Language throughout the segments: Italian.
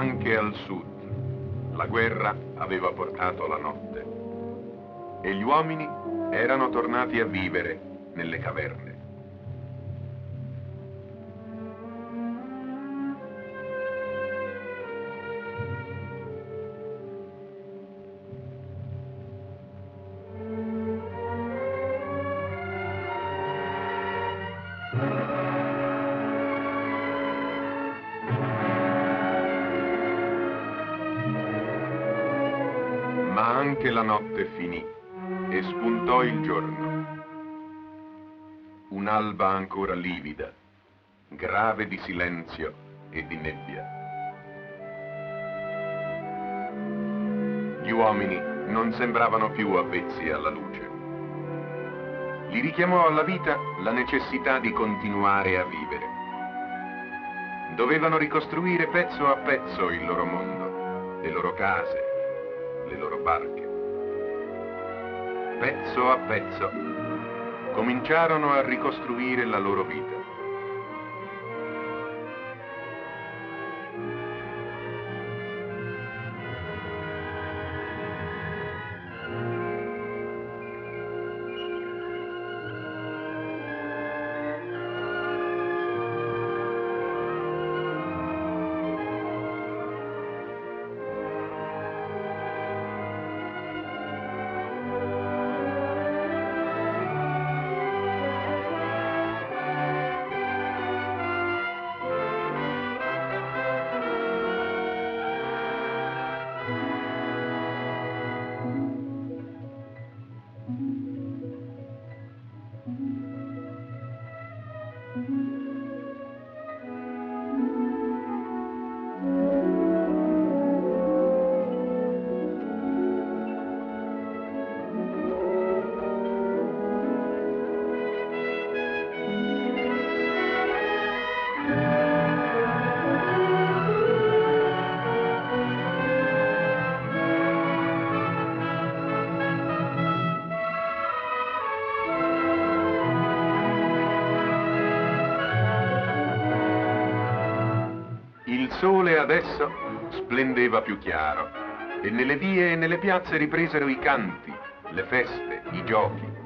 Anche al sud la guerra aveva portato la notte e gli uomini erano tornati a vivere nelle caverne. Ma anche la notte finì e spuntò il giorno. Un'alba ancora livida, grave di silenzio e di nebbia. Gli uomini non sembravano più avvezzi alla luce. Li richiamò alla vita la necessità di continuare a vivere. Dovevano ricostruire pezzo a pezzo il loro mondo, le loro case, le loro barche. Pezzo a pezzo cominciarono a ricostruire la loro vita. Il sole adesso splendeva più chiaro e nelle vie e nelle piazze ripresero i canti, le feste, i giochi.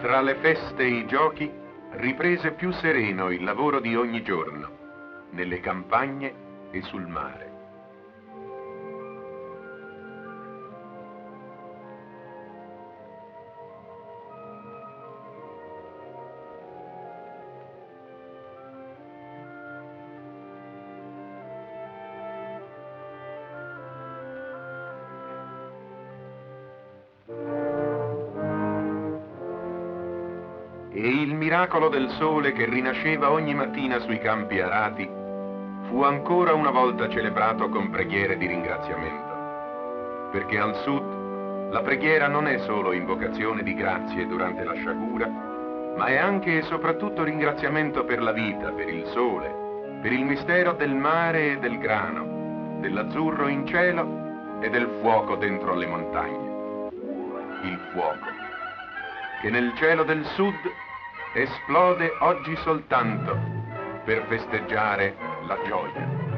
Tra le feste e i giochi riprese più sereno il lavoro di ogni giorno, nelle campagne e sul mare. E il miracolo del sole che rinasceva ogni mattina sui campi arati fu ancora una volta celebrato con preghiere di ringraziamento. perché al sud la preghiera non è solo invocazione di grazie durante la sciagura, ma è anche e soprattutto ringraziamento per la vita, per il sole, per il mistero del mare e del grano, dell'azzurro in cielo e del fuoco dentro le montagne. Il fuoco, che nel cielo del sud esplode oggi soltanto per festeggiare la gioia.